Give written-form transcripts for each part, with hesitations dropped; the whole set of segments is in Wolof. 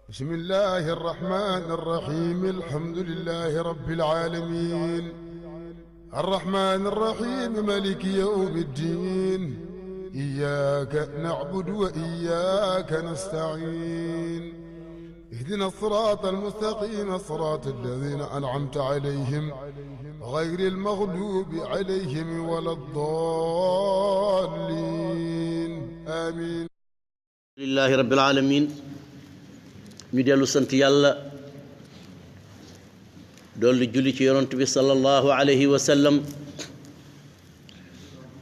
بسم الله الرحمن الرحيم الحمد لله رب العالمين الرحمن الرحيم مالك يوم الدين إياك نعبد وإياك نستعين اهدنا الصراط المستقيم صراط الذين أنعمت عليهم غير المغلوب عليهم ولا الضالين آمين لله رب العالمين ñu dellu sant yàlla dolli julli ci yonent bi sallallahu alayhi wa sallam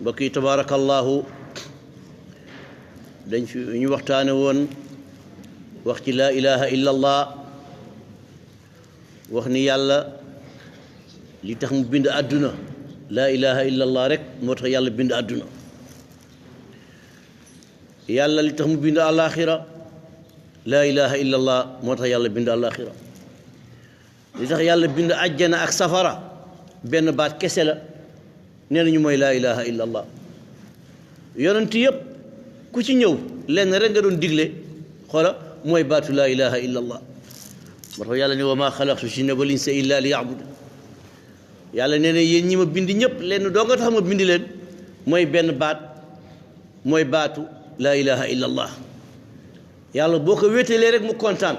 mbokk yi tabaarakallahu dañ fi ñu waxtaane woon wax ci laa ilaha illa allah wax ni yàlla li tax mu bind àdduna laa ilaha illa allah rek moo tax yàlla bind àdduna yàlla li tax mu bind àllaaxira laa ilaha illa allah moo tax yàlla bind àllaaxira li tax yàlla bind àjjana ak safara benn baat kese la nee nañu mooy laa ilaha illa allah yonent yëpp ku ci ñëw lenn rek nga doon digle xoola mooy baatu laa ilaha illa allah moo tax yàlla ne wa maa xalaqtu jinna wal insa illa li ya'budu yàlla nee na yéen ñi ma bind ñëpp lenn doo nga tax ma bind leen mooy benn baat mooy baatu laa ilaha illa allah yàlla boo ko wéetalee rek mu kontaan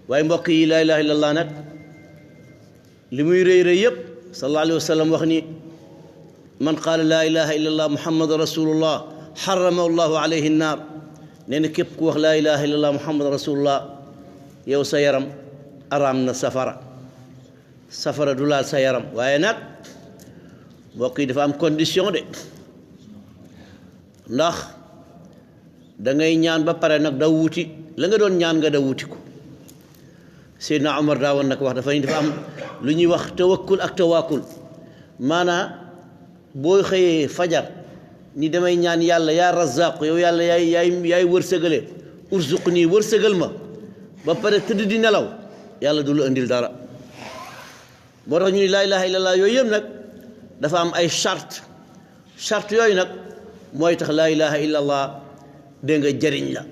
waaye mbokk yi laa ilaha illa allah nag li muy rëy rëy yëpp sallallahu alayhi wa sallam wax ni man qaala laa ilaha illa allah muhammad rasulullah xarama allahu alayhi nnaar nee na képp ku wax laa ilaha illa allah muhammad rasulullah yow sa yaram araam na safara du laal sa yaram waaye nag mbokk yi dafa am condition de ndax da ngay ñaan ba pare nag daw wuti la nga doon ñaan nga daw wuti ko Seydina Omar daa woon nag wax dafa am lu ñuy wax tawakkul ak tawaakul maanaa boo xëyee fajar ni damay ñaan yàlla yaa razaq yow yàlla yaay wërsëgale urzuq nii wërsëgal ma ba pare tëdd di nelaw yàlla du la indil dara moo tax ñu ni laa ilaha illallah yooyu yëpp nag dafa am ay charte yooyu nag mooy tax laa ilaha illallah dégg nga jëriñ la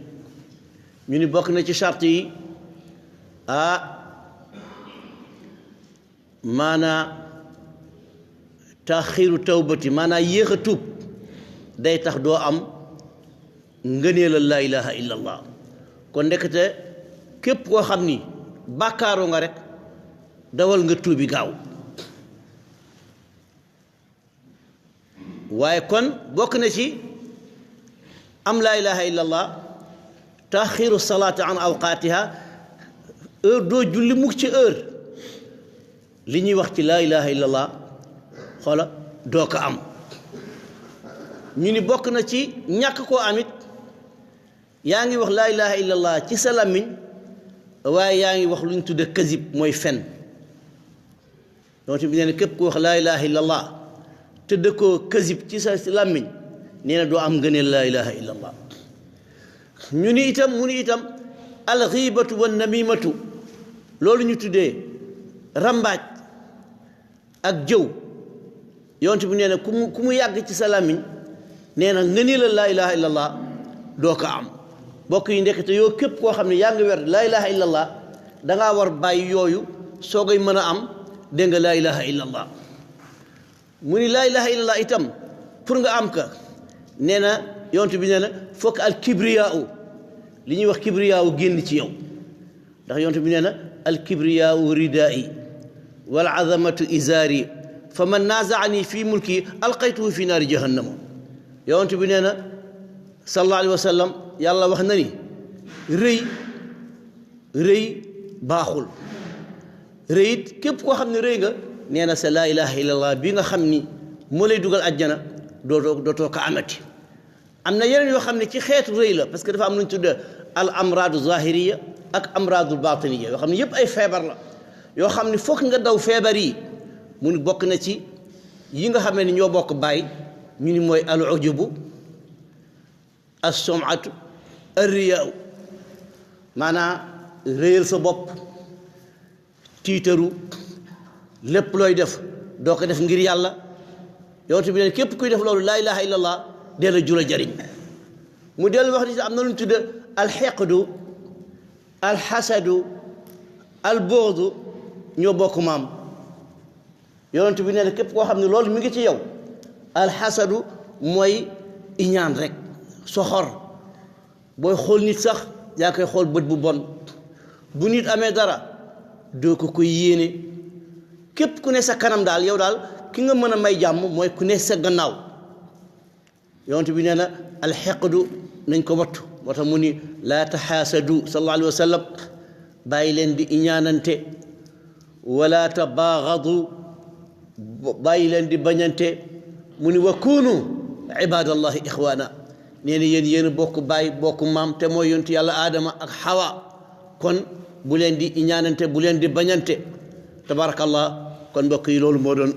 ñu ni bokk na ci charte yi maanaa taxiiru tawbati maanaa yéex a tuub day tax doo am ngëneelal laa ilaha illallah kon ndekete képp koo xam ni bàkkaaroo nga rek dawal nga tuubi gaaw waaye kon bokk na ci am laa ilaha illallah taxiiru salaati an awqaatiha heure doo julli mukk ci heure li ñuy wax ci laa ilaha illallah xoola doo ko am ñu ni bokk na ci ñàkk koo amit yaa ngi wax laa ilaha illallah ci sa làmmiñ waaye yaa ngi wax lu ñu tudde kasib mooy fen donc bi nee na képp ku wax laa ilaha illallah te dëkkoo kasib ci sa làmmiñ nee na doo am ngëneel laa ilaha illallah mu ni itam alxiibatu wa namimatu loolu ñu tuddee rambaaj ak jëw yonent bi nee na ku mu yàgg ci sa làmmiñ nee na ngëneelal laa ilaha illallah doo ko am bokk yi ndekete yoo képp koo xam ne yaa ngi wer laa ilaha illallah dangaa war bàyyi yooyu soogay mën a am dégg nga laa ilaha illallah mu ni laa ilaha illallah itam pour nga am ka nee na yonent bi nee na fokk al kibriyaaw li ñuy wax kibriyaaw génn ci yow ndax yonent bi nee na al kibriyaaw ridaa'i wal azamatu izaari fa man naazaani fi mulki alqaytuhu fi naari jahannama yonent bi nee na sallallahu alayhi wa sallam yàlla wax na ni rëy baaxul rëy it képp koo xam ne rëy nga nee na sa laa ilaha illallah bi nga xam ni moo lay dugal àjjana dootoo ko amati am na yeneen yoo xam ne ci xeetu rëy la parce que dafa am lu ñu tudde al amradu zahiriya ak amradu batiniya yoo xam ne yëpp ay feebar la yoo xam ne fokk nga daw feebar yi mu ni bokk na ci yi nga xamee ni ñoo bokk bàyyi ñu ni mooy al ujubu as sumatu ar riyaaw maanaa réyal sa bopp tiitaru lépp looy def doo ko def ngir yàlla yonent bi ne képp kuy def loolu laa ilaha illallah dee la jura jariñ mu dellu wax ni am na lu ñu tudde alxeqdu alxasadu albughdu ñoo bokk maam yonent bi nee na képp koo xam ne loolu mi ngi ci yow alxasadu mooy iñaan rek soxor booy xool nit sax yaa koy xool bët bu bon bu nit amee dara doo ko koy yéene képp ku ne sa kanam daal yow daal ki nga mën a may jàmm mooy ku ne sa gannaaw yonent bi nee na alxeqdu nañ ko wattu moo tax mu ni laa taxaasadu sallallahu alayhi wa sallam bàyyi leen di iñaanante wala tabaaxadu bàyyi leen di bañante mu ni wa kuunu ibadallahi ixwaana nee na yéen bokk bàyyi bokk maam te mooy yontu yàlla aadama ak xawa kon bu leen di iñaanante bu leen di bañante tabarakallah kon mbokk yi loolu moo doon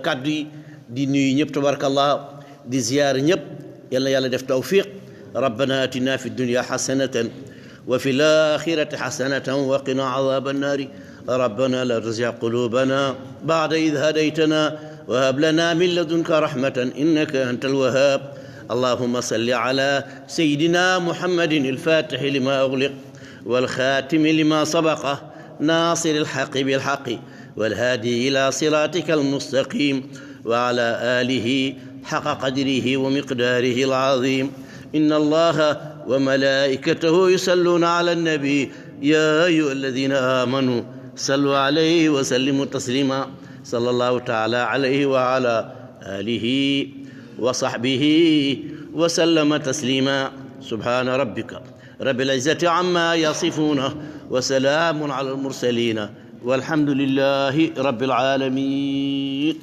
kàddu yi di nuyu ñëpp tabarakallah di ziyaar ñëpp yal na yàlla def tawfiq rabbana atina fi dunya xasanatan wa fi l-axirati xasanatan wa qina azaaba annaari rabbana la tuzigh qulubana ba'da idh hadaytana wa hab lana min ladunka rahmatan innaka anta al-wahhab allahumma salli ala sayyidina muhammadin al-fatih lima ughliq wal-khatim lima sabaqa nasir al-haqqi bil-haqqi wal-hadi ila siratika al-mustaqim wa ala alihi حق قدره ومقداره العظيم إن الله وملائكته يصلون على النبي يا أيها الذين آمنوا صلوا عليه وسلموا تسليما صلى الله تعالى عليه وعلى آله وصحبه وسلم تسليما سبحان ربك رب العزة عما يصفون وسلام على المرسلين والحمد لله رب العالمين